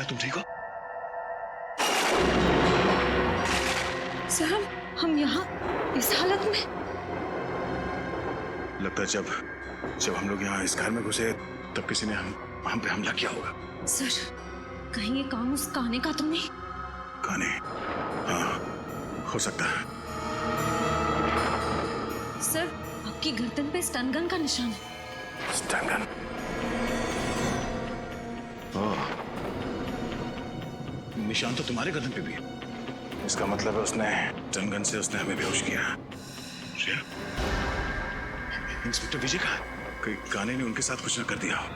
श्रेया तुम ठीक हो? सर हम यहाँ इस हालत में? लगता है जब हम लोग यहाँ इस घर में घुसे तब किसी ने हम पे हमला किया होगा। सर कहीं ये काम उस काने का तो नहीं? काने? हाँ, हो सकता है। सर आपकी गर्दन पे स्टन गन का निशान है। Stun gun? ओह, निशान तो तुम्हारे गर्दन पे भी है। इसका मतलब है उसने स्टन गन से उसने हमें बेहोश किया। श्रेया, इंस्पेक्टर विजय कहाँ? कहीं काने ने उनके साथ कुछ न कर दिया हो।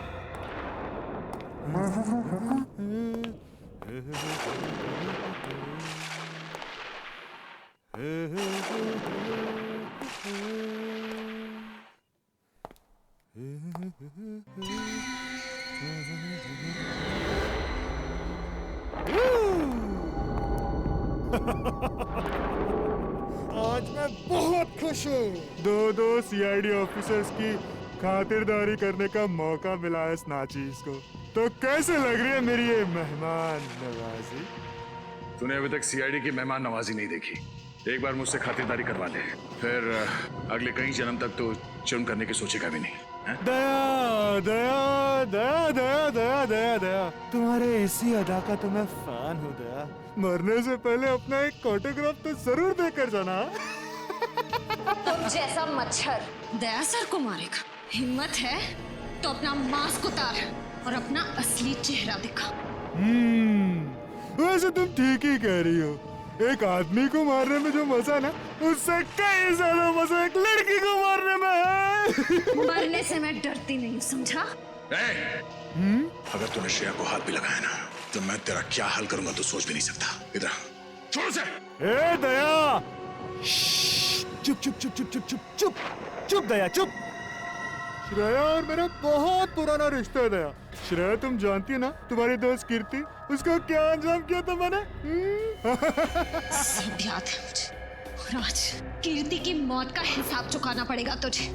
आज मैं बहुत खुश हूँ। दो सीआईडी ऑफिसर्स की खातिरदारी करने का मौका मिला है इस नाचीज को। तो कैसे लग रही है मेरी ये मेहमान नवाजी? तूने अभी तक सीआईडी की मेहमान नवाजी नहीं देखी। एक बार मुझसे खातिरदारी करवा ले, फिर अगले कई जन्म तक तो जुर्म करने की सोचेगा भी नहीं। दया दया दया दया दया दया दया, तुम्हारे इसी अदा का तो मैं फैन हूँ दया। मरने से पहले अपना एक ऑटोग्राफ तो जरूर देकर जाना। तुम जैसा मच्छर दया सर को मारेगा। हिम्मत है तो अपना मास्क उतार और अपना असली चेहरा दिखा। वैसे तुम ठीक ही कह रही हो। एक आदमी को मारने में जो मजा ना, उससे कई ज्यादा मजा एक लड़की को मारने में है। मरने से मैं डरती नहीं, समझा? अगर तूने श्रेया को हाथ भी लगाया ना, तो मैं तेरा क्या हाल करूंगा तो सोच भी नहीं सकता। इधर छोड़ उसे। ए दया, चुप चुप चुप चुप चुप चुप चुप चुप दया चुप। श्रेया और मेरा बहुत पुराना रिश्ता है दया। श्रेया तुम जानती है ना, तुम्हारी दोस्त कीर्ति, उसको क्या अंजाम किया था मैंने? सब याद है मुझे। और आज कीर्ति की मौत का हिसाब चुकाना पड़ेगा तुझे।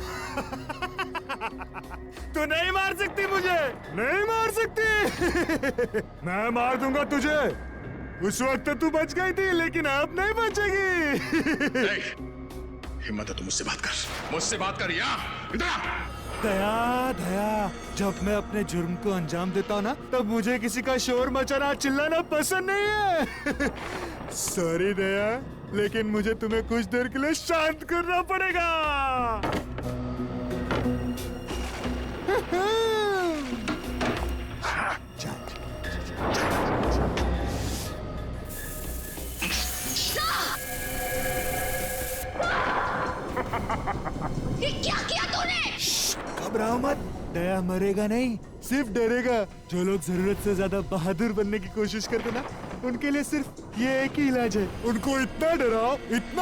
तू नहीं मार सकती मुझे, नहीं मार सकती। मैं मार दूंगा तुझे। उस वक्त तू बच गई थी, लेकिन अब नहीं बचेगी। हिम्मत है तो मुझसे बात कर, मुझसे बात कर। इधर दया दया, जब मैं अपने जुर्म को अंजाम देता हूँ ना, तब मुझे किसी का शोर मचाना चिल्लाना पसंद नहीं है। सॉरी दया, लेकिन मुझे तुम्हें कुछ देर के लिए शांत करना पड़ेगा। ये क्या किया तूने? घबराओ मत, दया मरेगा नहीं, सिर्फ डरेगा। जो लोग जरूरत से ज्यादा बहादुर बनने की कोशिश करते ना, उनके लिए सिर्फ ये एक ही इलाज है। उनको इतना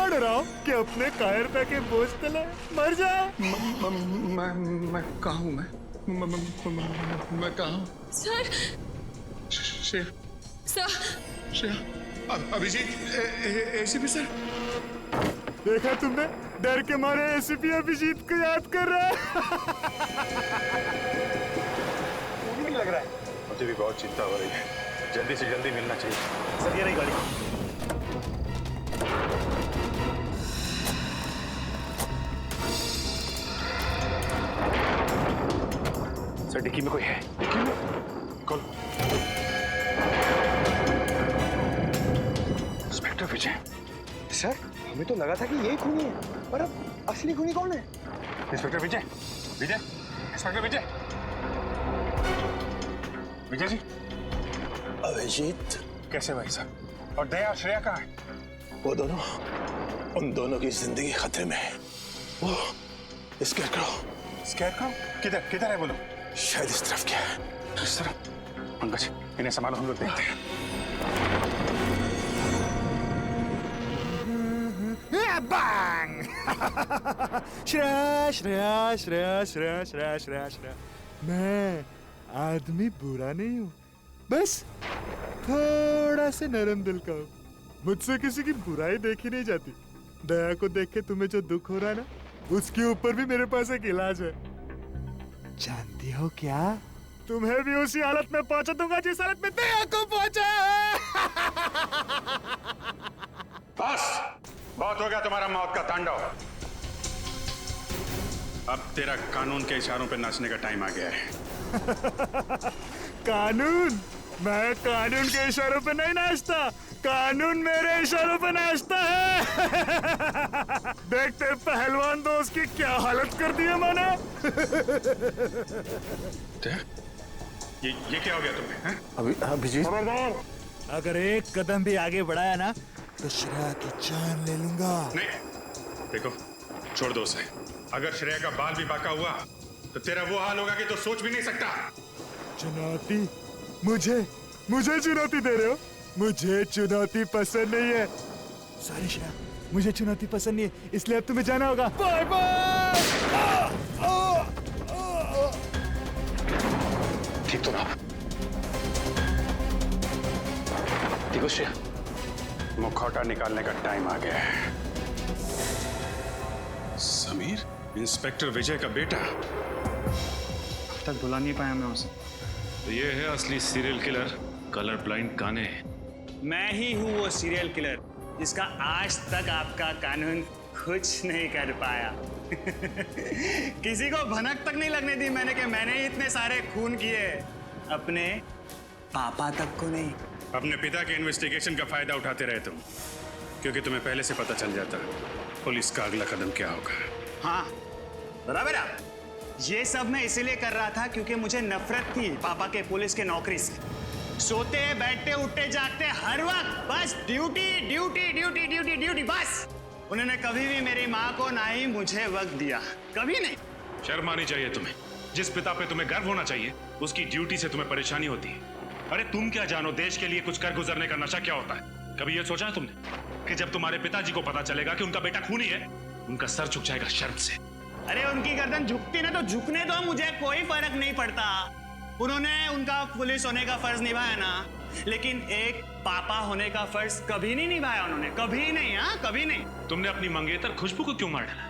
डराओ कि अपने कायरता के बोझ तले मर जाए। मैं कहाँ हूँ? मैं कहाँ हूँ? Sir Shreya, sir Shreya, Abhijeet, ACP sir. देखा तुमने, डर के मारे एसीपी अभिजीत को याद कर रहा है। मुझे भी लग रहा है। मुझे भी बहुत चिंता हो रही है। जल्दी से जल्दी मिलना चाहिए। सर ये रही गाड़ी। सर डिक्की में कोई है। डिक्की में कौन? इंस्पेक्टर विजय। सर हमें तो लगा था कि यही खूनी है, पर अब असली खूनी कौन है? इंस्पेक्टर विजय, विजय, इंस्पेक्टर विजय, विजय जी। अभिजीत कैसे भाई साहब? और दया श्रेया कहाँ है? वो दोनों, उन दोनों की जिंदगी खतरे में है। वो स्कैरक्रॉ किधर किधर है बोलो? शायद इस तरफ क्या है। इस तरफ। पंकज इन्हें संभालो, हम लोग देखते हैं। बैंग। श्रेया श्रेया श्रेया श्रेया श्रेया श्रेया श्रेया, मैं आदमी बुरा नहीं हूँ, बस थोड़ा से नरम दिल का हूँ। मुझसे किसी की बुराई देखी नहीं जाती। दया को देख के तुम्हें जो दुख हो रहा है ना, उसके ऊपर भी मेरे पास एक इलाज है। जानती हो क्या? तुम्हें भी उसी हालत में पहुंचा दूंगा जिस हालत में दया को पहुंचा है। बस बहुत हो गया तुम्हारा मौत का तांडव। अब तेरा कानून के इशारों पे नाचने का टाइम आ गया है। कानून? मैं कानून के इशारों पे नहीं नाचता, कानून मेरे इशारों पे नाचता है। देखते पहलवान दोस्त की क्या हालत कर दी है मैंने। ये क्या हो गया तुम्हें? हैं? अभिजीत, खबरदार, अगर एक कदम भी आगे बढ़ाया ना तो श्रेया की जान ले लूंगा। नहीं, देखो छोड़ दो उसे। अगर श्रेया का बाल भी बाका हुआ तो तेरा वो हाल होगा कि तो सोच भी नहीं सकता। चुनौती? मुझे चुनौती दे रहे हो? मुझे चुनौती पसंद नहीं है। सॉरी श्रेया, मुझे चुनौती पसंद नहीं है, इसलिए अब तुम्हें जाना होगा। Bye bye. ठीक तो ना? ठीक हो श्रेया? मुखौटा निकालने का टाइम आ गया है। समीर, इंस्पेक्टर विजय का बेटा। अब तक बुला नहीं पाया मैं उसे। तो ये है असली सीरियल किलर, कलर ब्लाइंड काने। मैं ही हूँ वो सीरियल किलर जिसका आज तक आपका कानून कुछ नहीं कर पाया। किसी को भनक तक नहीं लगने दी मैंने कि मैंने ही इतने सारे खून किए। अपने पापा तक को नहीं। अपने पिता के इन्वेस्टिगेशन का फायदा उठाते रहे तुम, क्योंकि तुम्हें पहले से पता चल जाता पुलिस का अगला कदम क्या होगा। हाँ बराबर है। ये सब मैं इसीलिए कर रहा था क्योंकि मुझे नफरत थी पापा के पुलिस के नौकरी से। सोते बैठते उठते जागते हर वक्त बस duty duty duty duty duty बस। उन्होंने कभी भी मेरी माँ को ना ही मुझे वक्त दिया, कभी नहीं। शर्म आनी चाहिए तुम्हें। जिस पिता पे तुम्हें गर्व होना चाहिए उसकी ड्यूटी से तुम्हें परेशानी होती है। अरे तुम क्या जानो देश के लिए कुछ कर गुजरने का नशा क्या होता है? कभी ये सोचा है तुमने कि जब तुम्हारे पिताजी को पता चलेगा कि उनका बेटा खूनी है, उनका सर झुक जाएगा शर्म से? अरे उनकी गर्दन झुकती ना तो झुकने दो, मुझे कोई फर्क नहीं पड़ता। उन्होंने उनका पुलिस होने का फर्ज निभाया ना, लेकिन एक पापा होने का फर्ज कभी नहीं निभाया उन्होंने, कभी नहीं। हाँ कभी नहीं। तुमने अपनी मंगेतर खुशबू को क्यों मार डाला?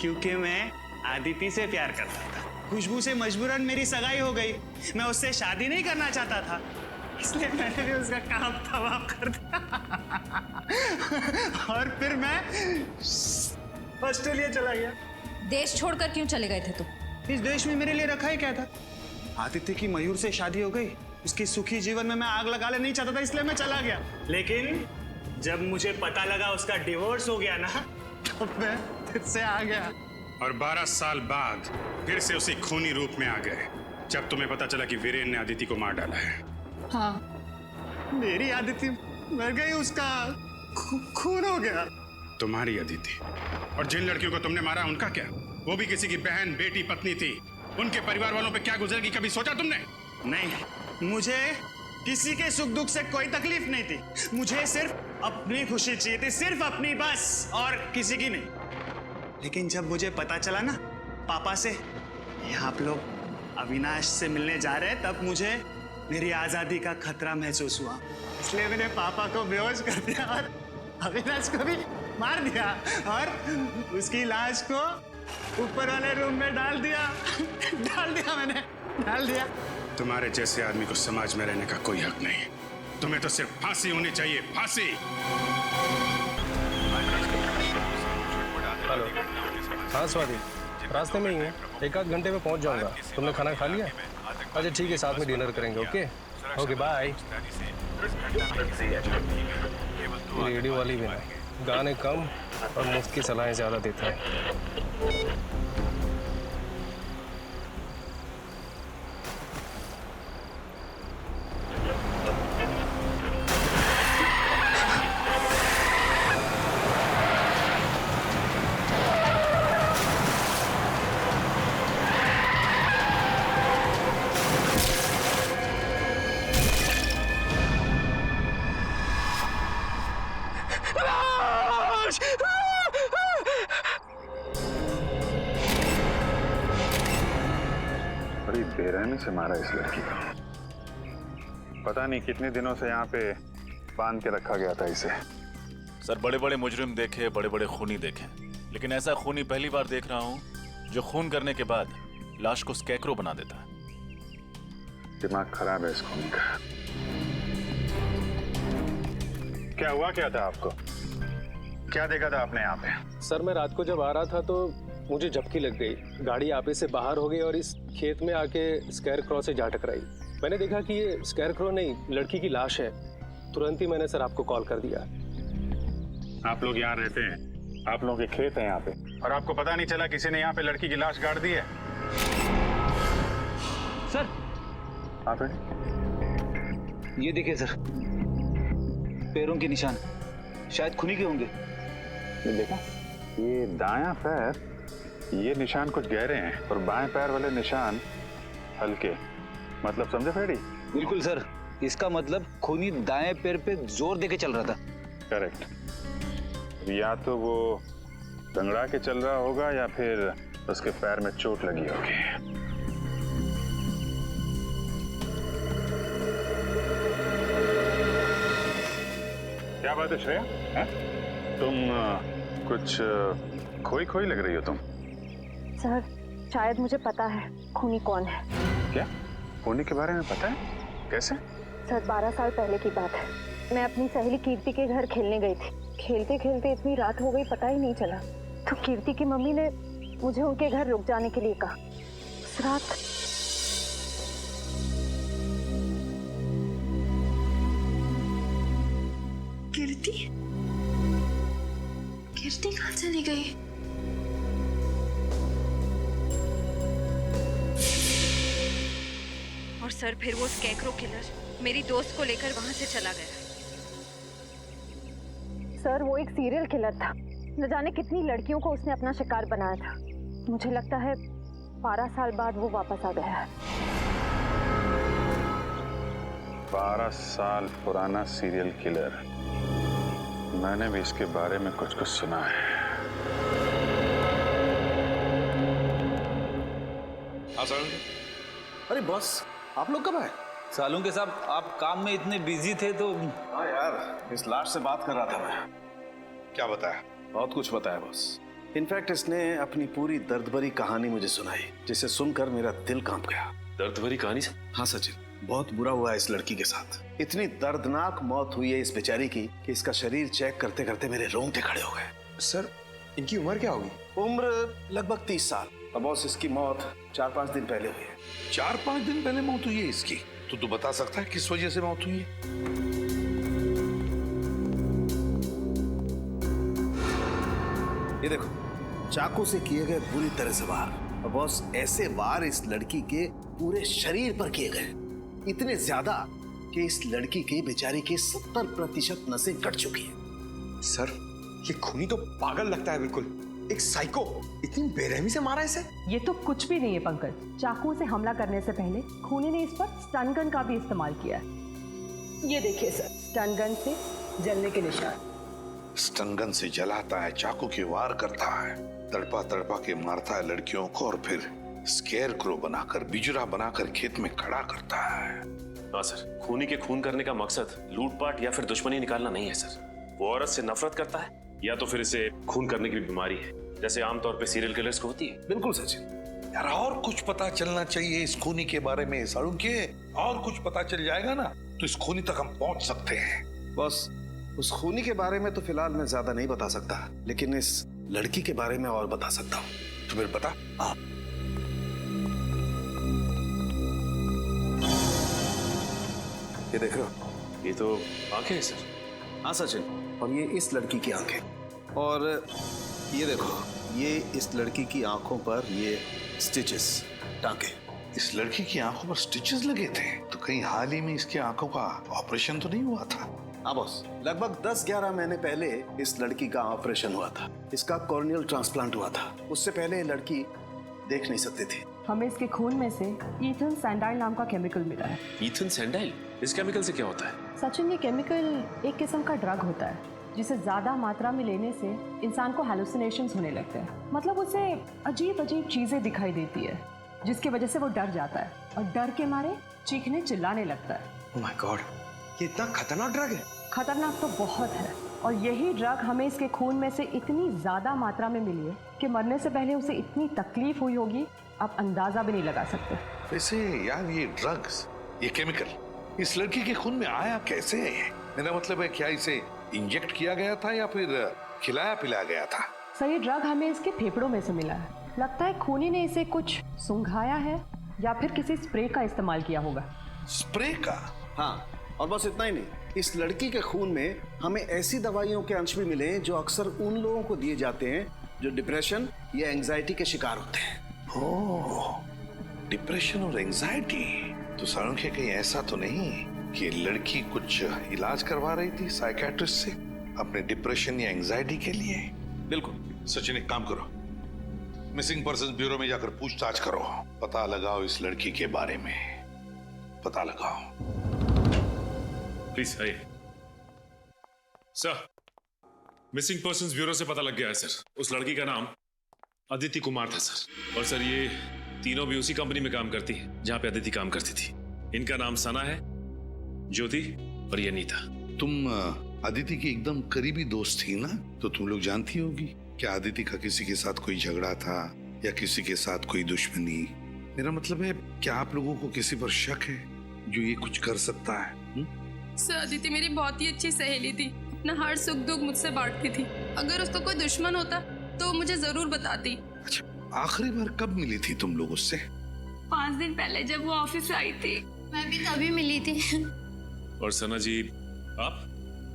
क्योंकि मैं आदिति से प्यार करता था। खुशबू से मजबूरन मेरी सगाई हो गई। मैं उससे शादी नहीं करना चाहता था, इसलिए मैंने भी उसका काम तमाम कर दिया। और फिर मैं ऑस्ट्रेलिया चला गया। देश छोड़कर क्यों चले गए थे तुम? इस देश में मेरे लिए रखा ही क्या था? आदित्य की मयूर से शादी हो गई, उसके सुखी जीवन में मैं आग लगा ले नहीं चाहता था, इसलिए मैं चला गया। लेकिन जब मुझे पता लगा उसका डिवोर्स हो गया ना, तब मैं फिर से आ गया। और 12 साल बाद फिर से उसी खूनी रूप में आ गए, जब तुम्हें पता चला कि वीरेन ने आदिति को मार डाला है। हाँ मेरी आदिति मर गई, उसका खून हो गया। तुम्हारी अदिति? और जिन लड़कियों को तुमने मारा उनका क्या? वो भी किसी की बहन बेटी पत्नी थी। उनके परिवार वालों पे क्या गुजरेगी कभी सोचा तुमने? नहीं, मुझे किसी के सुख दुख से कोई तकलीफ नहीं थी। मुझे सिर्फ अपनी खुशी चाहिए थी, सिर्फ अपनी बस, और किसी की नहीं। लेकिन जब मुझे पता चला ना पापा से ये आप लोग अविनाश से मिलने जा रहे हैं, तब मुझे मेरी आजादी का खतरा महसूस हुआ। इसलिए मैंने पापा को बेहोश कर दिया और अविनाश को भी मार दिया, और उसकी लाश को ऊपर वाले रूम में डाल दिया। मैंने डाल दिया। तुम्हारे जैसे आदमी को समाज में रहने का कोई हक नहीं। तुम्हें तो सिर्फ फांसी होनी चाहिए, फांसी। हेलो, हाँ स्वाति, रास्ते में ही है, 1 आध घंटे में पहुंच जाऊंगा। तुमने खाना खा लिया? अच्छा ठीक है, साथ में डिनर करेंगे। Okay okay bye. रेडियो वाली भी ना, गाने कम और मुफ्त की सलाहें ज़्यादा देते हैं। बड़ी बेरहमी से मारा इस लड़की को। पता नहीं कितने दिनों से यहाँ पे बांध के रखा गया था इसे। सर बड़े बड़े मुजरिम देखे, बड़े बड़े खूनी देखे, लेकिन ऐसा खूनी पहली बार देख रहा हूँ जो खून करने के बाद लाश को स्कैकरो बना देता है। दिमाग खराब है इस खूनी का। क्या हुआ क्या था आपको? क्या देखा था आपने यहाँ पे? सर मैं रात को जब आ रहा था तो मुझे झपकी लग गई, गाड़ी आपे से बाहर हो गई और इस खेत में आके स्केयर क्रॉ से जा टकराई। मैंने देखा कि ये स्केयर क्रॉ नहीं, लड़की की लाश है। तुरंत ही मैंने सर आपको कॉल कर दिया। आप लोग यहाँ रहते हैं, आप लोगों के खेत हैं यहाँ पे, और आपको पता नहीं चला किसी ने यहाँ पे लड़की की लाश गाड़ दी है? सर आप ये देखिए सर, पैरों के निशान शायद खूनी के होंगे। ये देखा, ये दायां पैर, ये निशान कुछ गहरे हैं और बाएं पैर वाले निशान हल्के। मतलब समझे फेडी? बिल्कुल सर, इसका मतलब खूनी दाएं पैर पे जोर देके चल रहा था। करेक्ट। या तो वो दंगड़ा के चल रहा होगा या फिर उसके पैर में चोट लगी होगी। क्या बात है श्रेया? हैं? तुम कुछ खोई खोई लग रही हो तुम। सर शायद मुझे पता है खूनी कौन है। क्या खूनी के बारे में पता है? कैसे? सर 12 साल पहले की बात है। मैं अपनी सहेली कीर्ति के घर खेलने गई थी। खेलते खेलते इतनी रात हो गई पता ही नहीं चला। तो कीर्ति की मम्मी ने मुझे उनके घर रुक जाने के लिए कहा। उस रात कीर्ति कीर्ति कहाँ चली गई? और सर फिर वो स्कैकरो किलर मेरी दोस्त को लेकर वहां से चला गया। सर वो एक सीरियल किलर था। न जाने कितनी लड़कियों को उसने अपना शिकार बनाया था। मुझे लगता है 12 साल बाद वो वापस आ गया है। 12 साल पुराना सीरियल किलर। मैंने भी इसके बारे में कुछ कुछ सुना है। अरे बॉस, आप लोग कब आए? सालूं के साथ आप काम में इतने बिजी थे तो। हाँ यार, इस लाश से बात कर रहा था मैं। क्या बताया? बहुत कुछ बताया बॉस। इनफैक्ट इसने अपनी पूरी दर्द भरी कहानी मुझे सुनाई, जिसे सुनकर मेरा दिल कांप गया। दर्द भरी कहानी से? हाँ सचिन, बहुत बुरा हुआ है इस लड़की के साथ। इतनी दर्दनाक मौत हुई है इस बेचारी की कि इसका शरीर चेक करते करते मेरे रोंगटे खड़े हो गए। सर इनकी उम्र क्या होगी? उम्र लगभग 30 साल। अब बॉस इसकी मौत 4-5 दिन पहले हुई है। 4-5 दिन पहले मौत हुई है इसकी? तो तू बता सकता है किस वजह से मौत हुई है? ये देखो, चाकू से किए गए बुरी तरह से वार। और बॉस ऐसे वार इस लड़की के पूरे शरीर पर किए गए, इतने ज्यादा कि इस लड़की की बेचारी की 70% नसें कट चुकी हैं। सर ये खूनी तो पागल लगता है बिल्कुल, एक साइको। इतनी बेरहमी से मारा इसे? ये तो कुछ भी नहीं है पंकज। चाकू से हमला करने से पहले खूनी ने इस पर स्टन गन का भी इस्तेमाल किया है। ये देखिए सर, स्टन गन से जलने के निशान। स्टन गन से जलाता है, चाकू की वार करता है, तड़पा तड़पा के मारता है लड़कियों को और फिर स्केयर क्रो बनाकर, बिजरा बनाकर खेत में खड़ा करता है। हाँ सर, खूनी के खून करने का मकसद लूटपाट या फिर दुश्मनी निकालना नहीं है सर। वो औरत से नफरत करता है या तो फिर इसे खून करने की बीमारी है, जैसे आमतौर पे सीरियल किलर्स को होती है। बिल्कुल सचिन। यार और कुछ पता चलना चाहिए इस खूनी के बारे में सालू के। और कुछ पता चल जाएगा ना तो इस खूनी तक हम पहुंच सकते हैं। बस उस खूनी के बारे में तो फिलहाल मैं ज्यादा नहीं बता सकता, लेकिन इस लड़की के बारे में और बता सकता हूँ। तो फिर बता। हाँ, ये देख रहे हो? ये तो आंखें हैं सर। हाँ सचिन, और ये इस लड़की की आंखें। और ये देखो, ये इस लड़की की आंखों पर ये स्टिचेस, टांके। इस लड़की की आंखों पर स्टिचेस लगे थे? तो कहीं हाल ही में इसकी आंखों का ऑपरेशन तो नहीं हुआ था? हाँ बॉस, लगभग 10-11 महीने पहले इस लड़की का ऑपरेशन हुआ था। इसका कॉर्नियल ट्रांसप्लांट हुआ था। उससे पहले ये लड़की देख नहीं सकती थी। हमें इसके खून में से ईथन सैंडाइल नाम का केमिकल मिला है। ईथन सैंडाइल? इस केमिकल से क्या होता है? सचिन, ये केमिकल एक किस्म का ड्रग होता है जिसे ज्यादा मात्रा में लेने से इंसान को हैलुसिनेशंस होने लगते हैं। मतलब उसे अजीब अजीब चीजें दिखाई देती है, जिसकी वजह से वो डर जाता है और डर के मारे चीखने चिल्लाने लगता है। ओह माय गॉड, ये इतना खतरनाक ड्रग है? खतरनाक तो बहुत है, और यही ड्रग हमें इसके खून में से इतनी ज्यादा मात्रा में मिली है कि मरने से पहले उसे इतनी तकलीफ हुई होगी आप अंदाजा भी नहीं लगा सकते। वैसे यार ये ड्रग्स ये केमिकल इस लड़की के खून में आया कैसे? मेरा मतलब है क्या इसे इंजेक्ट किया गया था या फिर खिलाया पिलाया गया था? सर ये ड्रग हमें इसके फेफड़ों में से मिला है। लगता है खूनी ने इसे कुछ सुंघाया है या फिर किसी स्प्रे का इस्तेमाल किया होगा। स्प्रे का? हाँ, और बस इतना ही नहीं, इस लड़की के खून में हमें ऐसी दवाइयों के अंश भी मिले हैं जो अक्सर उन लोगों को दिए जाते हैं जो डिप्रेशन या एंजाइटी के शिकार होते हैं। ओह, डिप्रेशन और एंजाइटी। तो सारुंखे कहीं ऐसा तो नहीं कि लड़की कुछ इलाज करवा रही थी साइकियाट्रिस्ट से अपने डिप्रेशन या एंजाइटी के लिए? बिल्कुल। सचिन एक काम करो, मिसिंग पर्सन ब्यूरो में जाकर पूछताछ करो, पता लगाओ इस लड़की के बारे में, पता लगाओ। प्लीज आइए सर। मिसिंग पर्संस ब्यूरो से पता लग गया है सर, उस लड़की का नाम अदिति कुमार था सर। और सर ये तीनों भी उसी कंपनी में काम करती हैं जहां पे अदिति काम करती थी। इनका नाम सना है, ज्योति और ये नीता। तुम अदिति की एकदम करीबी दोस्त थी ना, तो तुम लोग जानती होगी क्या अदिति का किसी के साथ कोई झगड़ा था या किसी के साथ कोई दुश्मनी? मेरा मतलब है क्या आप लोगों को किसी पर शक है जो ये कुछ कर सकता है? सर अदिति मेरी बहुत ही अच्छी सहेली थी, अपना हर सुख दुख मुझसे बांटती थी। अगर उसका कोई दुश्मन होता तो मुझे जरूर बताती। अच्छा, आखिरी बार कब मिली थी तुम लोग उससे? 5 दिन पहले जब वो ऑफिस से आई थी। मैं भी तभी मिली थी। और सना जी आप?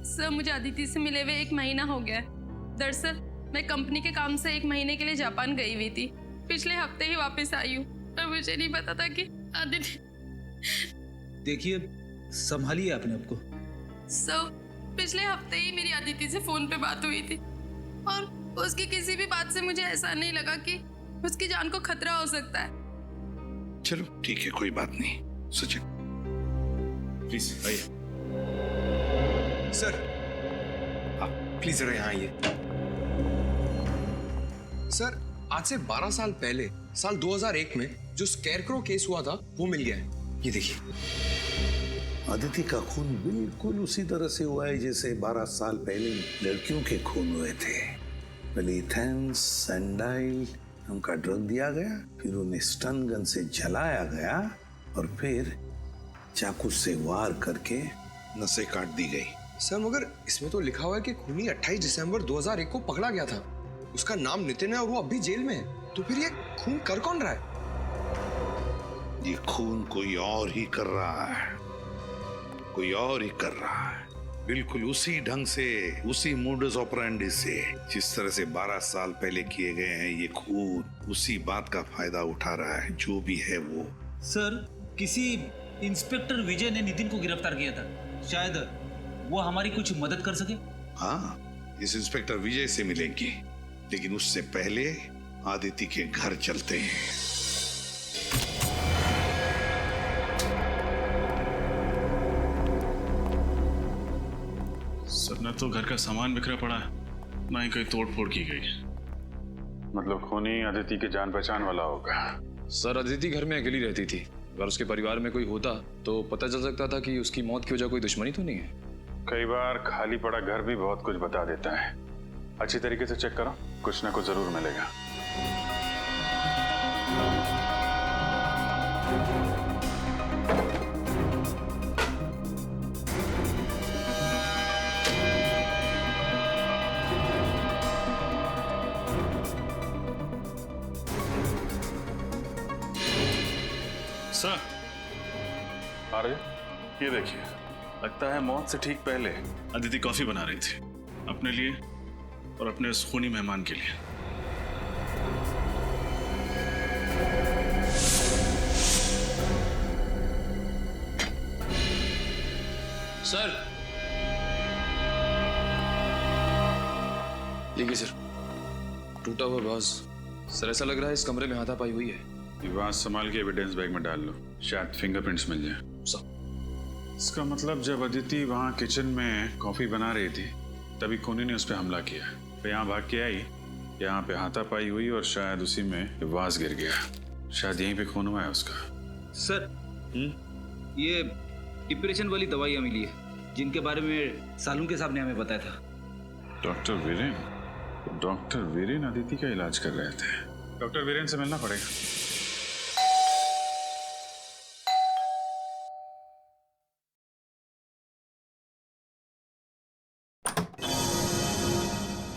सर मुझे अदिति से मिले हुए 1 महीना हो गया है। दरअसल मैं कंपनी के काम से 1 महीने के लिए जापान गई हुई थी। पिछले हफ्ते ही वापस आई हूँ और मुझे नहीं पता था कि अदिति। देखिए संभालिए अपने आप को। सर पिछले हफ्ते ही मेरी अदिति से फोन पे बात हुई थी और उसकी किसी भी बात से मुझे ऐसा नहीं लगा कि उसकी जान को खतरा हो सकता है। चलो ठीक है, कोई बात नहीं। सचिन प्लीज आइए। सर प्लीज जरा यहाँ आइए। सर आज से 12 साल पहले साल 2001 में जो स्कैरक्रो केस हुआ था वो मिल गया है। ये देखिए। अदिति का खून बिल्कुल उसी तरह से हुआ है जैसे 12 साल पहले लड़कियों के खून हुए थे। पहले इथेंस सैंडाइल उनका ड्रग दिया गया, फिर उन्हें स्टन गन से जलाया गया और फिर चाकू से वार करके नसें काट दी गई। सर मगर इसमें तो लिखा हुआ है कि खूनी 28 दिसंबर 2001 को पकड़ा गया था। उसका नाम नितिन है और वो अभी जेल में है। तो फिर ये खून कर कौन रहा है? ये खून कोई और ही कर रहा है, कोई और ही कर रहा है, बिल्कुल उसी ढंग से, उसी मोडस ऑपरेंडी से जिस तरह से 12 साल पहले किए गए हैं। ये खून उसी बात का फायदा उठा रहा है, जो भी है वो। सर किसी इंस्पेक्टर विजय ने नितिन को गिरफ्तार किया था, शायद वो हमारी कुछ मदद कर सके। हाँ, इस इंस्पेक्टर विजय से मिलेंगे, लेकिन उससे पहले आदिति के घर चलते हैं। सर न तो घर का सामान बिखरा पड़ा है, ना ही कहीं तोड़ फोड़ की गई। मतलब खूनी अदिति के जान पहचान वाला होगा। सर अदिति घर में अकेली रहती थी, अगर उसके परिवार में कोई होता तो पता चल सकता था कि उसकी मौत की वजह कोई दुश्मनी तो नहीं है। कई बार खाली पड़ा घर भी बहुत कुछ बता देता है। अच्छी तरीके से चेक करो, कुछ ना कुछ जरूर मिलेगा। सर अरे ये देखिए, लगता है मौत से ठीक पहले अदिति कॉफी बना रही थी अपने लिए और अपने उस खूनी मेहमान के लिए। सर देखिए सर, टूटा हुआ बाज। सर ऐसा लग रहा है इस कमरे में हाथापाई हुई है। ये बात संभाल के एविडेंस बैग में डाल लो, शायद फिंगरप्रिंट्स मिल जाए। इसका मतलब जब अदिति वहाँ किचन में कॉफी बना रही थी तभी खूनी ने उस पर हमला किया, फिर यहाँ भाग के आई, यहाँ पे हाथापाई हुई और शायद उसी में वाज गिर गया। शायद यहीं पे खून हुआ है उसका। सर ये डिप्रेशन वाली दवाइयाँ मिली है जिनके बारे में सालुंके साहब ने हमें बताया था। डॉक्टर वीरेन अदिति का इलाज कर रहे थे। डॉक्टर वीरेन से मिलना पड़ेगा।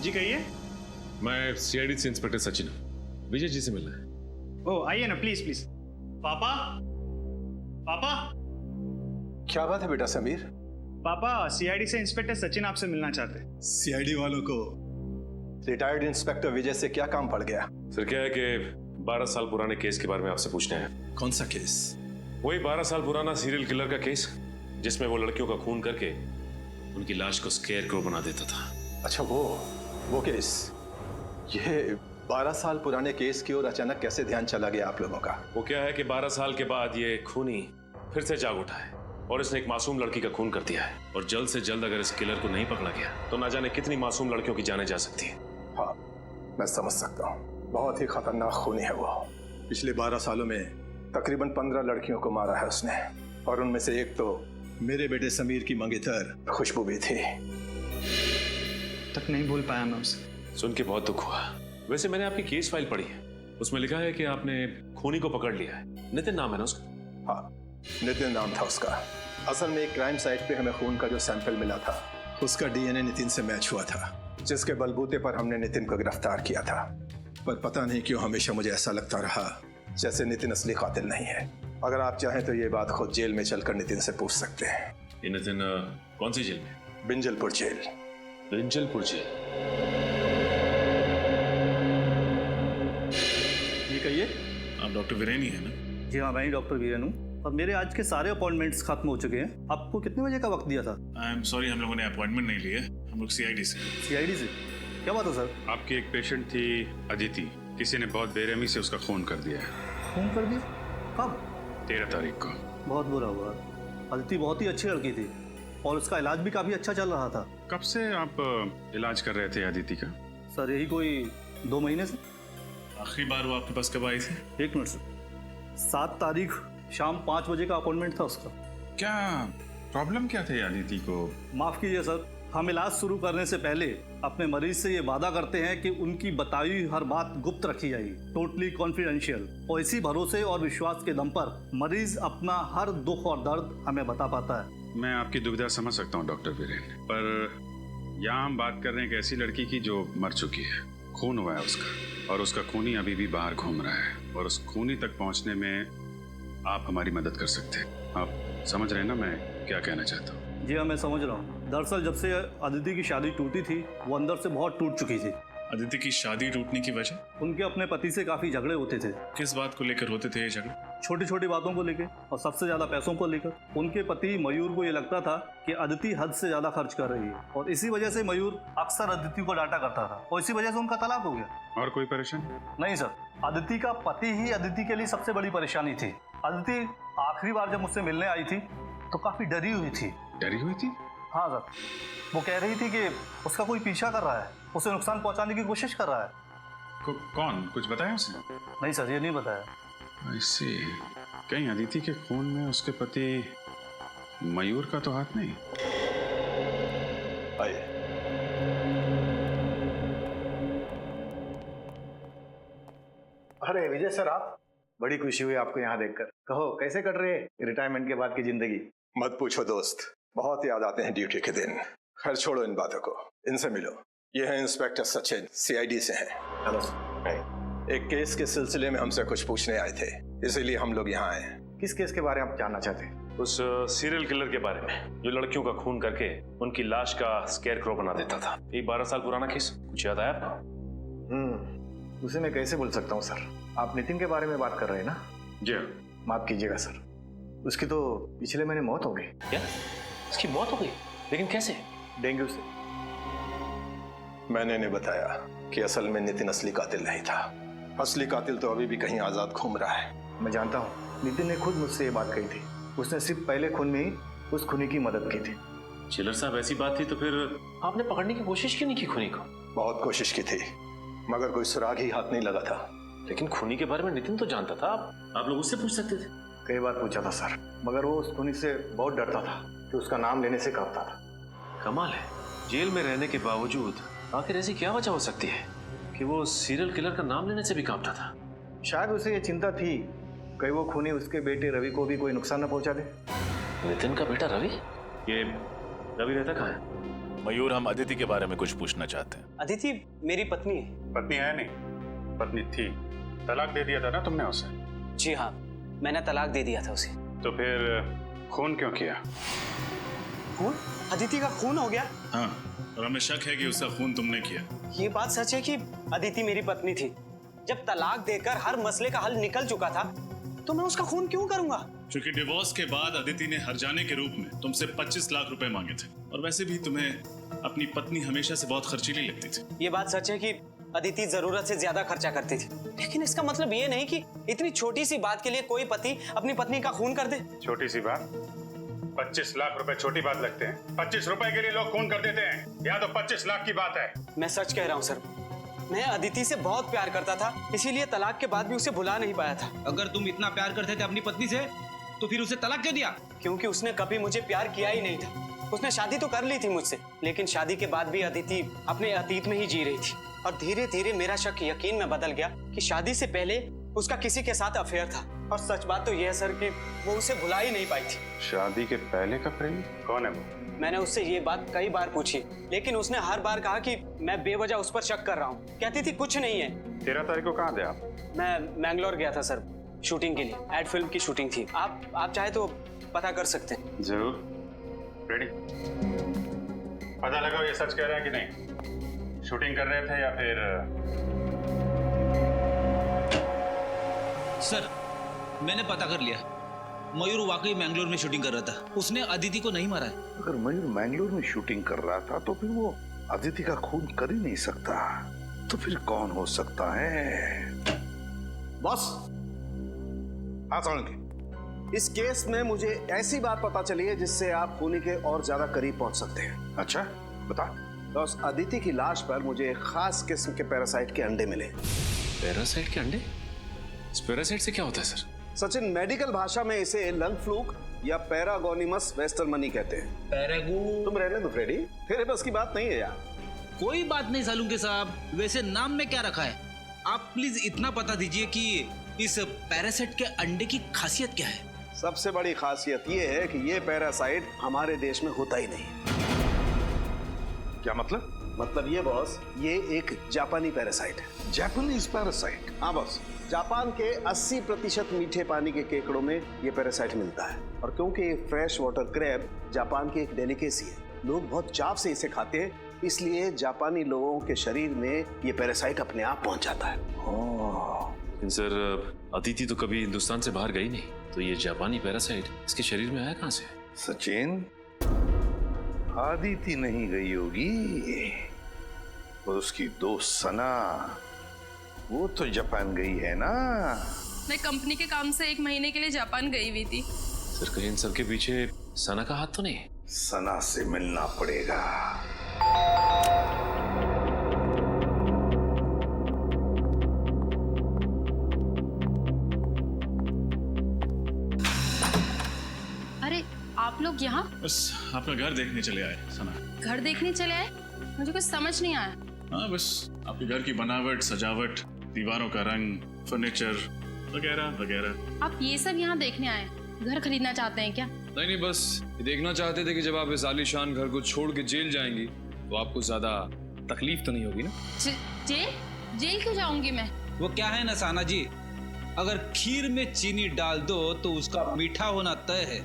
जी कहिए। मैं सीआईडी से इंस्पेक्टर सचिन हूं। विजय जी से मिलना है। ओ आइए ना, प्लीज प्लीज। पापा, पापा। क्या बात है बेटा समीर? पापा, सीआईडी से इंस्पेक्टर सचिन आपसे मिलना चाहते हैं। सीआईडी वालों को रिटायर्ड इंस्पेक्टर विजय से क्या काम पड़ गया? सर क्या है कि 12 साल पुराने केस के बारे में आपसे पूछना है। कौन सा केस? वही 12 साल पुराना सीरियल किलर का केस, जिसमें वो लड़कियों का खून करके उनकी लाश को स्केयर क्रो बना देता था। अच्छा, वो केस। ये 12 साल पुराने केस की ओर अचानक कैसे ध्यान चला गया आप लोगों का? वो क्या है कि 12 साल के बाद ये खूनी फिर से जाग उठा है और इसने एक मासूम लड़की का खून कर दिया है। और जल्द से जल्द अगर इस किलर को नहीं पकड़ा गया तो ना जाने कितनी मासूम लड़कियों की जानें जा सकती है। हाँ, मैं समझ सकता हूँ। बहुत ही खतरनाक खूनी है वो। पिछले 12 सालों में तकरीबन 15 लड़कियों को मारा है उसने, और उनमें से एक तो मेरे बेटे समीर की मंगेतर खुशबू भी थी। तक नहीं भूल पाया मैं उसे। सुन के बहुत दुख हुआ। वैसे मैंने आपकी केस फाइल पढ़ी है, उसमें लिखा है कि आपने खूनी को पकड़ लिया है। नितिन नाम है ना उसका? हाँ, नितिन नाम था उसका। असल में एक क्राइम साइट पे हमें खून का जो सैंपल मिला था, उसका डीएनए नितिन से मैच हुआ था, जिसके बलबूते पर हमने नितिन को गिरफ्तार किया था। पर पता नहीं क्यों हमेशा मुझे ऐसा लगता रहा जैसे नितिन असली कातिल नहीं है। अगर आप चाहें तो ये बात खुद जेल में चलकर नितिन से पूछ सकते हैं। ये नितिन कौन सी जेल में? बिंजलपुर जेल। बिंजलपुर जेल। ये कहिए। आप डॉक्टर वीरेन ही है ना? जी हाँ, मैं ही डॉक्टर वीरेन हूँ। और मेरे आज के सारे अपॉइंटमेंट्स खत्म हो चुके हैं। आपको कितने बजे का वक्त दिया था? आई एम सॉरी, हम लोगों ने अपॉइंटमेंट नहीं लिया। हम लोग सीआईडी से। सीआईडी से? क्या बात है सर? आपकी एक पेशेंट थी अदिति, किसी ने बहुत बेरहमी से उसका खून कर दिया है। खून कर दिया? कब? 13 तारीख को। बहुत बुरा हुआ। अदिति बहुत ही अच्छी लड़की थी और उसका इलाज भी काफी अच्छा चल रहा था। कब से आप इलाज कर रहे थे अदिति का? सर यही कोई 2 महीने से। आखिरी बार वो आपके पास कब आई थी? 1 मिनट सर। 7 तारीख शाम 5 बजे का अपॉइंटमेंट था उसका। क्या प्रॉब्लम क्या थी अदिति को? माफ कीजिए सर, हम इलाज शुरू करने से पहले अपने मरीज से ये वादा करते हैं कि उनकी बताई हुई हर बात गुप्त रखी जाएगी, टोटली कॉन्फिडेंशियल। और इसी भरोसे और विश्वास के दम पर मरीज अपना हर दुख और दर्द हमें बता पाता है। मैं आपकी दुविधा समझ सकता हूँ डॉक्टर वीरेन, पर यहाँ हम बात कर रहे हैं एक ऐसी लड़की की जो मर चुकी है, खून हुआ है उसका, और उसका खूनी अभी भी बाहर घूम रहा है, और उस खूनी तक पहुँचने में आप हमारी मदद कर सकते हैं। आप समझ रहे हैं ना मैं क्या कहना चाहता हूँ? जी हाँ, मैं समझ रहा हूँ। दरअसल जब से अदिति की शादी टूटी थी, वो अंदर से बहुत टूट चुकी थी। अदिति की शादी टूटने की वजह? उनके अपने पति से काफी झगड़े होते थे। किस बात को लेकर होते थे ये झगड़े? छोटी छोटी बातों को लेकर, और सबसे ज्यादा पैसों को लेकर। उनके पति मयूर को ये लगता था कि अदिति हद से ज्यादा खर्च कर रही है, और इसी वजह से मयूर अक्सर अदिति को डांटा करता था, और इसी वजह से उनका तलाक हो गया। और कोई परेशानी? नहीं सर, अदिति का पति ही अदिति के लिए सबसे बड़ी परेशानी थी। अदिति आखिरी बार जब मुझसे मिलने आई थी तो काफी डरी हुई थी। डरी हुई थी? हाँ सर, वो कह रही थी कि उसका कोई पीछा कर रहा है, उसे नुकसान पहुंचाने की कोशिश कर रहा है। कौन? कुछ बताया उसने? नहीं सर, ये नहीं बताया। I see। कहीं अदिति के खून में उसके पति मयूर का तो हाथ नहीं? आइए। अरे विजय सर, आप? बड़ी खुशी हुई आपको यहाँ देखकर। कहो, कैसे कट रही है रिटायरमेंट के बाद की जिंदगी? मत पूछो दोस्त, बहुत याद आते हैं ड्यूटी के दिन। खैर छोड़ो इन बातों को, इनसे मिलो। ये है इंस्पेक्टर सचिन, सीआईडी से हैं। हेलो। एक केस के सिलसिले में हमसे कुछ पूछने आए थे, इसीलिए हम लोग यहाँ आए। किस केस के बारे में आप जानना चाहते हैं? उस सीरियल किलर के बारे में जो लड़कियों का खून करके उनकी लाश का स्केयर क्रो बना देता था। ये 12 साल पुराना केस, कुछ याद आया आपको? उसे मैं कैसे भूल सकता हूँ सर। आप नितिन के बारे में बात कर रहे हैं ना? जी। माफ कीजिएगा सर, उसकी तो पिछले महीने मौत हो गई। क्या? उसकी मौत हो गई? लेकिन कैसे? डेंगू से। मैंने बताया कि असल में नितिन असली कातिल नहीं था। असली कातिल तो अभी भी कहीं आजाद घूम रहा है। मैं जानता हूँ, नितिन ने खुद मुझसे ये बात कही थी। उसने सिर्फ पहले खून में ही उस खूनी की मदद की थी। चिलर साहब, ऐसी बात थी तो फिर आपने पकड़ने की कोशिश क्यों नहीं की खूनी को? बहुत कोशिश की थी, मगर कोई सुराग ही हाथ नहीं लगा था। लेकिन खूनी के बारे में नितिन तो जानता था। आप लोग उससे पूछ सकते थे। कई बार पूछा था सर, मगर वो उस खूनी से बहुत डरता था कि उसका नाम लेने से कांपता था। कमाल है, जेल में रहने के बावजूद आखिर ऐसी क्या वजह हो सकती है कि वो सीरियल किलर का नाम लेने से भी कांपता था? शायद उसे ये चिंता थी कहीं वो खूनी उसके बेटे रवि को भी कोई नुकसान न पहुंचा दे। नितिन का बेटा रवि? ये रवि रहता कहाँ है? मयूर, हम अदिति के बारे में कुछ पूछना चाहते हैं। अदिति मेरी पत्नी है। पत्नी है नहीं, पत्नी थी। तलाक दे दिया था ना तुमने उसे? जी हाँ, मैंने तलाक दे दिया था उसे। तो फिर खून क्यों किया? खून? अदिति का खून हो गया? हाँ, और हमें शक है कि उसका खून तुमने किया। ये बात सच है कि अदिति मेरी पत्नी थी। जब तलाक देकर हर मसले का हल निकल चुका था तो मैं उसका खून क्यों करूंगा? क्योंकि डिवोर्स के बाद अदिति ने हर्जाने के रूप में तुमसे 25 लाख रुपए मांगे थे, और वैसे भी तुम्हें अपनी पत्नी हमेशा से बहुत खर्चीली लगती थी। ये बात सच है कि अदिति जरूरत से ज्यादा खर्चा करती थी, लेकिन इसका मतलब ये नहीं कि इतनी छोटी सी बात के लिए कोई पति अपनी पत्नी का खून कर दे। छोटी सी बात? 25 लाख रुपए छोटी बात लगते हैं? 25 रुपए के लिए लोग खून कर देते हैं, यहाँ तो 25 लाख की बात है। मैं सच कह रहा हूँ सर, मैं अदिति से बहुत प्यार करता था, इसीलिए तलाक के बाद भी उसे भुला नहीं पाया था। अगर तुम इतना प्यार करते थे अपनी पत्नी से तो फिर उसे तलाक क्यों दिया? क्योंकि उसने कभी मुझे प्यार किया ही नहीं था। उसने शादी तो कर ली थी मुझसे, लेकिन शादी के बाद भी अदिति अपने अतीत में ही जी रही थी, और धीरे धीरे मेरा शक यकीन में बदल गया कि शादी से पहले उसका किसी के साथ अफेयर था। और सच बात तो यह है सर कि वो उसे भुला ही नहीं पाई थी। शादी के पहले का प्रेमी कौन है वो? मैंने उससे ये बात कई बार पूछी, लेकिन उसने हर बार कहा कि मैं बेवजह उस पर शक कर रहा हूँ। कहती थी कुछ नहीं है। 13 तारीख को कहाँ थे आप? मैं मैंगलोर गया था सर, शूटिंग के लिए। एड फिल्म की शूटिंग थी। आप चाहे तो पता कर सकते हैं। जरूर। रेडी? पता लगाओ ये सच कह रहे हैं कि नहीं। शूटिंग कर रहे थे या फिर? सर, मैंने पता कर लिया। मयूर वाकई मैंगलोर में शूटिंग कर रहा था। उसने अदिति को नहीं मारा है। अगर मयूर मैंगलोर में शूटिंग कर रहा था तो फिर वो अदिति का खून कर ही नहीं सकता। तो फिर कौन हो सकता है? बॉस, हाँ सोलंकी, इस केस में मुझे ऐसी बात पता चली है जिससे आप खूनी के और ज्यादा करीब पहुंच सकते हैं। अच्छा, बता। बॉस, अदिति की लाश पर मुझे एक खास किस्म के पैरासाइट के अंडे मिले। पैरासाइट के अंडे? इस पैरासाइट से क्या होता है सर? सचिन, मेडिकल भाषा में इसे लंग फ्लूक या पैरागोनिमस वेस्टरमनी कहते हैं। पैरागो? तुम रहने दो फ्रेडी, तेरे बस की बात नहीं है यार। कोई बात नहीं सालुंके साहब, वैसे नाम में क्या रखा है? आप प्लीज इतना बता दीजिए कि इस पैरासाइट के अंडे की खासियत क्या है? सबसे बड़ी खासियत ये है कि ये पैरासाइट हमारे देश में होता ही नहीं। क्या मतलब? मतलब ये बॉस, ये एक जापानी पैरासाइट है। Japanese parasite? हाँ बॉस, जापान के 80% मीठे पानी के केकड़ों में ये पैरासाइट मिलता है। और क्योंकि ये फ्रेश वाटर क्रैब जापान की एक डेलिकेसी है, लोग बहुत चाव से इसे खाते हैं, इसलिए जापानी लोगों के शरीर में ये पैरासाइट अपने आप पहुंच जाता है। लेकिन सर, अदिति तो कभी हिंदुस्तान से बाहर गई नहीं, तो ये जापानी पैरासाइट इसके शरीर में आया कहाँ से? सचिन, अदिति नहीं गई होगी, और उसकी दोस्त सना, वो तो जापान गई है ना। मैं कंपनी के काम से 1 महीने के लिए जापान गई हुई थी। सर, कहीं इन सब के पीछे सना का हाथ तो नहीं? सना से मिलना पड़ेगा। अरे, आप लोग यहाँ? बस आपका घर देखने चले आए सना। घर देखने चले आए? मुझे कुछ समझ नहीं आया। हाँ, बस आपके घर की बनावट, सजावट, दीवारों का रंग, फर्नीचर वगैरह वगैरह। आप ये सब यहाँ देखने आए? घर खरीदना चाहते हैं क्या? नहीं, बस ये देखना चाहते थे कि जब आप इस आलीशान घर को छोड़ के जेल जाएंगी तो आपको ज्यादा तकलीफ तो नहीं होगी ना। जेल? जेल क्यों जाऊंगी मैं? वो क्या है ना साना जी, अगर खीर में चीनी डाल दो तो उसका मीठा होना तय है।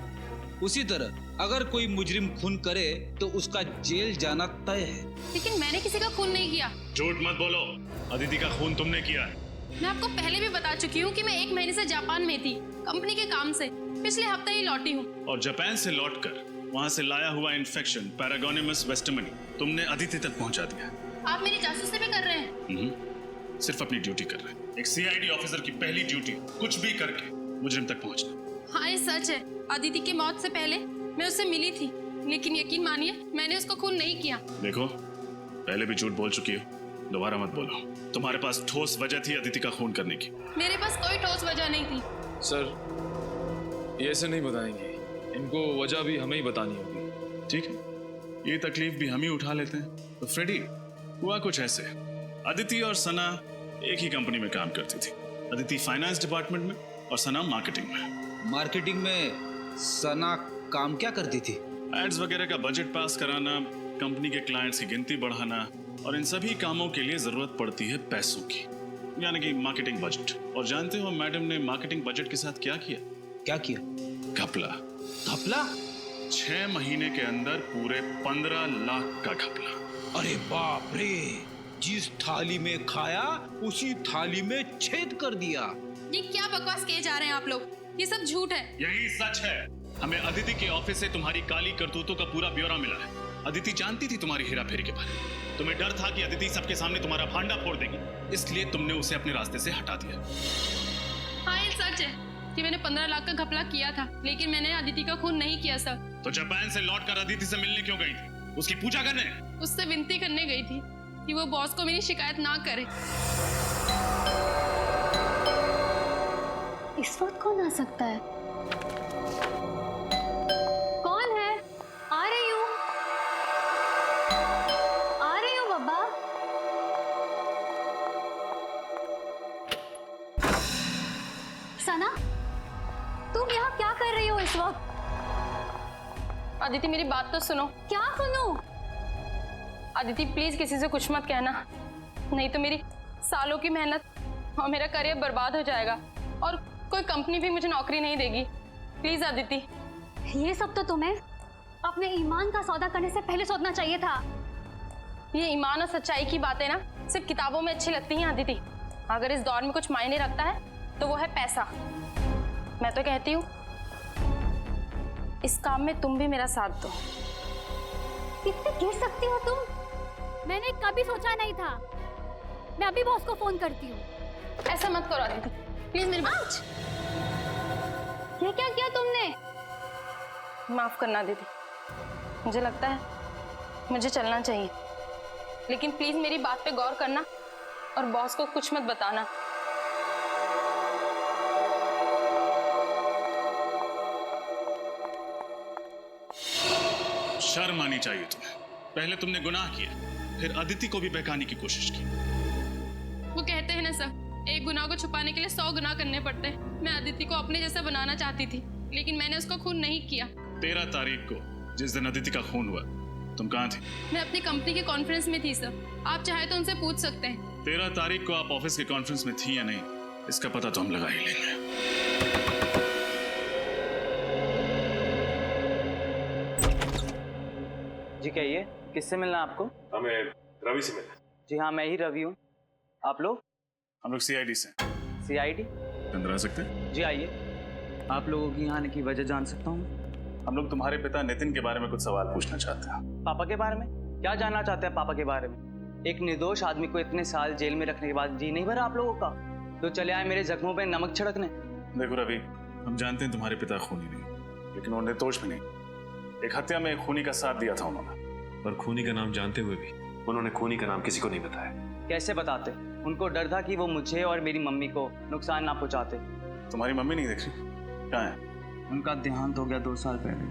उसी तरह अगर कोई मुजरिम खून करे तो उसका जेल जाना तय है। लेकिन मैंने किसी का खून नहीं किया। झूठ मत बोलो, अदिति का खून तुमने किया है। मैं आपको पहले भी बता चुकी हूँ कि मैं 1 महीने से जापान में थी, कंपनी के काम से। पिछले हफ्ते ही लौटी हूँ। और जापान से लौटकर वहाँ से लाया हुआ इन्फेक्शन पैरागोनिमस वेस्टरमनी तुमने अदिति तक पहुँचा दिया। आप मेरी जासूसी भी कर रहे हैं? सिर्फ अपनी ड्यूटी कर रहे हैं। एक सीआईडी ऑफिसर की पहली ड्यूटी कुछ भी करके मुजरिम तक पहुँचना। हाँ, ये सच है। अदिति की मौत से पहले मैं उससे मिली थी, लेकिन यकीन मानिए मैंने उसको खून नहीं किया। देखो, पहले भी झूठ बोल चुकी हो, दोबारा मत बोलो। तुम्हारे पास ठोस वजह थी अदिति का खून करने की। मेरे पास कोई ठोस वजह नहीं थी। सर, ये ऐसे नहीं बताएंगे, इनको वजह भी हमें ही बतानी होगी। ठीक है, ये तकलीफ भी हम ही उठा लेते हैं। तो फ्रेडी, हुआ कुछ ऐसे, अदिति और सना एक ही कंपनी में काम करती थी। अदिति फाइनेंस डिपार्टमेंट में और सना मार्केटिंग में। मार्केटिंग में सना काम क्या करती थी? एड्स वगैरह का बजट पास कराना, कंपनी के क्लाइंट्स की गिनती बढ़ाना और इन सभी कामों के लिए जरूरत पड़ती है पैसों की, यानी कि मार्केटिंग बजट। और जानते हो मैडम ने मार्केटिंग बजट के साथ क्या किया? क्या किया? घपला। घपला? 6 महीने के अंदर पूरे 15 लाख का घपला। अरे बाप रे, जिस थाली में खाया उसी थाली में छेद कर दिया। ये क्या बकवास किए जा रहे हैं आप लोग? ये सब झूठ है। यही सच है। हमें अदिति के ऑफिस से तुम्हारी काली करतूतों का पूरा ब्यौरा मिला है। अदिति जानती थी तुम्हारी हेराफेरी के बारे में। तुम्हें डर था कि अदिति सबके सामने तुम्हारा भांडा फोड़ देगी, इसलिए तुमने उसे अपने रास्ते से हटा दिया। हाँ, ये सच है कि मैंने 15 लाख का घपला किया था, लेकिन मैंने अदिति का खून नहीं किया सर। तो जापान से लौटकर अदिति से मिलने क्यों गई थी? उसकी पूजा करने? उससे विनती करने गई थी कि वो बॉस को मेरी शिकायत ना करे। इस वक्त कौन आ सकता है? कौन है? आ रही हूँ बाबा। सना, तुम यहाँ क्या कर रही हो इस वक्त? अदिति मेरी बात तो सुनो। क्या सुनूं? अदिति प्लीज किसी से कुछ मत कहना, नहीं तो मेरी सालों की मेहनत और मेरा करियर बर्बाद हो जाएगा और कोई कंपनी भी मुझे नौकरी नहीं देगी। प्लीज अदिति। ये सब तो तुम्हें अपने ईमान का सौदा करने से पहले सोचना चाहिए था। ये ईमान और सच्चाई की बातें ना सिर्फ किताबों में अच्छी लगती हैं अदिति। अगर इस दौर में कुछ मायने रखता है तो वो है पैसा। मैं तो कहती हूँ इस काम में तुम भी मेरा साथ दो। कितने गिर सकती हो तुम? मैंने कभी सोचा नहीं था। मैं अभी बॉस को फोन करती हूँ। ऐसा मत करो अदिति, प्लीज मेरी बात। ये क्या किया तुमने? माफ करना दीदी, मुझे लगता है मुझे चलना चाहिए, लेकिन प्लीज मेरी बात पे गौर करना और बॉस को कुछ मत बताना। शर्म आनी चाहिए तुम्हें। पहले तुमने गुनाह किया, फिर अदिति को भी बहकाने की कोशिश की। वो कहते हैं ना सर, एक गुनाह को छुपाने के लिए 100 गुनाह करने पड़ते हैं। मैं अदिति को अपने जैसा बनाना चाहती थी, लेकिन मैंने उसको खून नहीं किया। 13 तारीख को जिस दिन अदिति का खून हुआ, तुम कहाँ थी? मैं अपनी कंपनी के कॉन्फ्रेंस में थी सर, आप चाहे तो उनसे पूछ सकते हैं। 13 तारीख को आप ऑफिस के कॉन्फ्रेंस में थी या नहीं, इसका पता तो हम लगा ही लेंगे। जी कहिए, किससे मिलना है आपको? हमें रवि से मिलना। जी हाँ, मैं ही रवि हूँ। आप लोग? हम लोग CID से। CID? अंदर आ सकते हैं? जी आइए। आप लोगों की यहाँ आने की वजह जान सकता हूँ? हम लोग तुम्हारे पिता नितिन के बारे में कुछ सवाल पूछना चाहते हैं। पापा के बारे में? क्या जानना चाहते हैं पापा के बारे में? एक निर्दोष आदमी को इतने साल जेल में रखने के बाद जी नहीं भरा आप लोगों का? तो चले आए मेरे जख्मों पे नमक छिड़कने। देखो रवि, हम जानते हैं तुम्हारे पिता खूनी नहीं, लेकिन वो निर्दोष भी नहीं। एक हत्या में एक खूनी का साथ दिया था उन्होंने। पर खूनी का नाम जानते हुए भी उन्होंने खूनी का नाम किसी को नहीं बताया। कैसे बताते? उनको डर था कि वो मुझे और मेरी मम्मी को नुकसान ना पहुंचाते। तुम्हारी मम्मी नहीं देख रही? कहाँ है? उनका देहांत हो गया 2 साल पहले।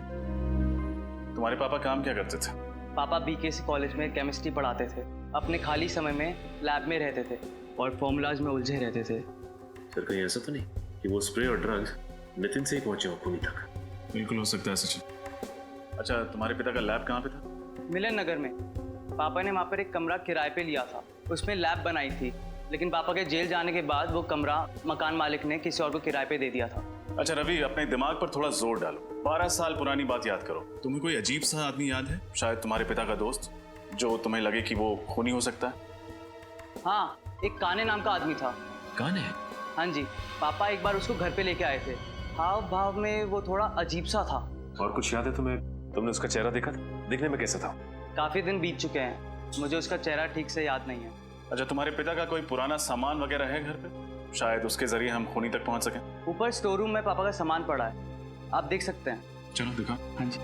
तुम्हारे पापा काम क्या करते थे? पापा BKC कॉलेज में केमिस्ट्री पढ़ाते थे। अपने खाली समय में लैब में रहते थे और फॉर्मूलाज में उलझे रहते थे। सर कहीं ऐसा तो नहीं कि वो स्प्रे और ड्रग्स नितिन से ही पहुंचे हो खूनी तक? बिल्कुल हो सकता है सचिन। अच्छा, तुम्हारे पिता का लैब कहाँ पे था? मिलन नगर में। पापा ने वहाँ पर एक कमरा किराए पे लिया था, उसमें लैब बनाई थी, लेकिन पापा के जेल जाने के बाद वो कमरा मकान मालिक ने किसी और को किराए पे दे दिया था। अच्छा रवि, अपने दिमाग पर थोड़ा जोर डालो। 12 साल पुरानी बात याद करो। तुम्हें कोई अजीब सा आदमी याद है, शायद तुम्हारे पिता का दोस्त, जो तुम्हें लगे कि वो खूनी हो सकता है? हाँ, एक काने नाम का आदमी था। काने? हाँ जी, पापा एक बार उसको घर पे लेके आए थे। हाव भाव में वो थोड़ा अजीब सा था। और कुछ याद है तुम्हें? तुमने उसका चेहरा देखा था? दिखने में कैसा था? काफी दिन बीत चुके हैं, मुझे उसका चेहरा ठीक से याद नहीं है। अच्छा, तुम्हारे पिता का कोई पुराना सामान वगैरह है घर पे? शायद उसके जरिए हम खूनी तक पहुंच सकें। ऊपर स्टोर रूम में पापा का सामान पड़ा है, आप देख सकते हैं। चलो दिखा। हाँ जी।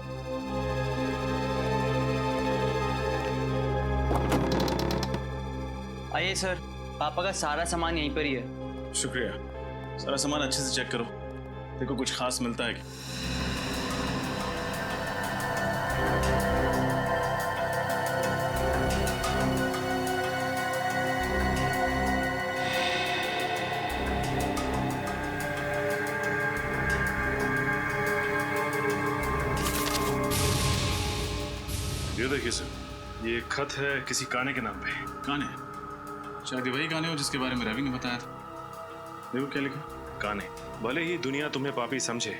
आइए सर, पापा का सारा सामान यहीं पर ही है। शुक्रिया। सारा सामान अच्छे से चेक करो, देखो कुछ खास मिलता है क्या। ये देखिए सर, ये खत है किसी काने के नाम पे। काने? शायद वही काने हो जिसके बारे में रवि ने बताया था। देखो क्या लिखा। काने, भले ही दुनिया तुम्हें पापी समझे,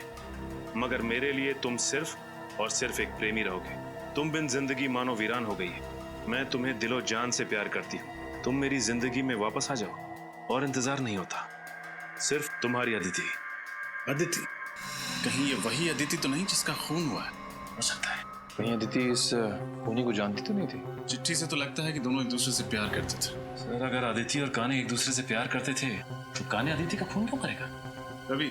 मगर मेरे लिए तुम सिर्फ और सिर्फ एक प्रेमी रहोगे। तुम बिन जिंदगी मानो वीरान हो गई है। मैं तुम्हें दिलो जान से प्यार करती हूँ। तुम मेरी जिंदगी में वापस आ जाओ और इंतजार नहीं होता। सिर्फ तुम्हारी अदिति। अदिति? कहीं ये वही अदिति तो नहीं जिसका खून हुआ है? हो सकता है। कहीं अदिति इस खूनी को जानती तो नहीं थी? चिट्ठी से तो लगता है कि दोनों एक दूसरे से प्यार करते थे। सर, अगर अदिति और काने एक दूसरे से प्यार करते थे तो काने अदिति का खून क्यों करेगा? रवि,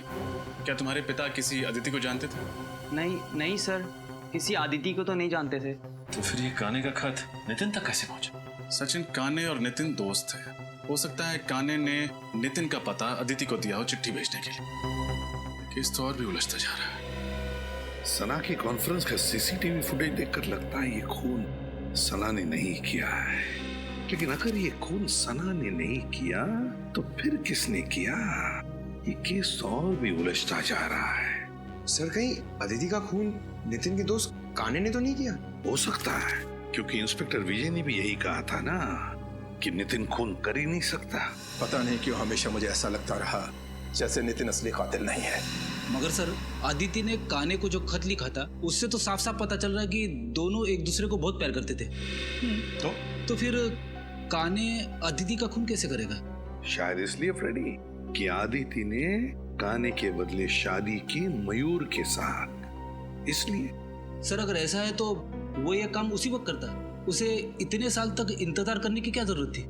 क्या तुम्हारे पिता किसी अदिति को जानते थे? नहीं नहीं सर, किसी आदिति को तो नहीं जानते थे। तो फिर ये काने का खत नितिन तक कैसे पहुंचा? सचिन, काने और नितिन दोस्त थे। हो सकता है काने ने नितिन का पता अदिति को दिया हो चिट्ठी भेजने के लिए। केस तो और भी उलझता जा रहा है। सना की कॉन्फ्रेंस का सीसीटीवी फुटेज देखकर लगता है ये खून सना ने नहीं किया है। लेकिन अगर ये खून सना ने नहीं किया तो फिर किसने किया? ये केस और भी उलझता जा रहा है। सर, कहीं अदिति का खून नितिन के दोस्त काने ने तो नहीं किया? हो सकता है, क्योंकि इंस्पेक्टर विजय ने भी यही कहा था ना कि नितिन खून कर ही नहीं सकता। पता नहीं क्यों हमेशा मुझे ऐसा लगता रहा जैसे नितिन असली कातिल नहीं है। मगर सर, आदिति ने काने को जो खत लिखा था उससे तो साफ साफ पता चल रहा है कि दोनों एक दूसरे को बहुत प्यार करते थे। तो फिर काने अदिति का खून कैसे करेगा? शायद इसलिए फ्रेडी कि आदिति ने काने के बदले शादी की मयूर के साथ, इसलिए। सर, अगर ऐसा है तो वो ये काम उसी वक्त करता। उसे इतने साल तक इंतजार करने की क्या जरूरत थी?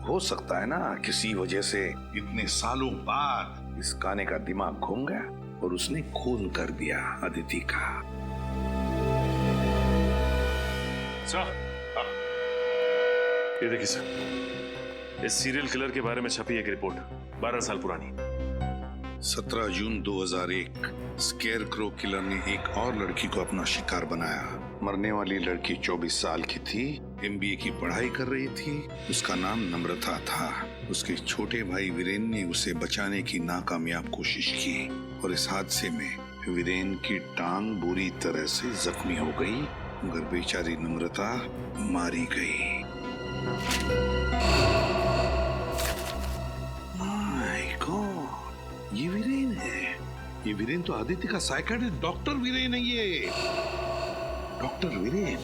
हो सकता है ना किसी वजह से इतने सालों बाद इस काने का दिमाग घूम गया और उसने खून कर दिया अदिति का। सर, ये देखिए सर, इस सीरियल किलर के बारे में छपी एक रिपोर्ट 12 साल पुरानी। 17 जून 2001 स्केयर क्रो किलर ने एक और लड़की को अपना शिकार बनाया। मरने वाली लड़की 24 साल की थी, MBA की पढ़ाई कर रही थी। उसका नाम नम्रता था। उसके छोटे भाई वीरेन ने उसे बचाने की नाकामयाब कोशिश की और इस हादसे में वीरेन की टांग बुरी तरह से जख्मी हो गई, मगर बेचारी नम्रता मारी गई। माय गॉड, ये वीरेन है। ये वीरेन तो आदित्य का साइकियाट्रिस्ट डॉक्टर वीरेन है। ये डॉक्टर वीरेन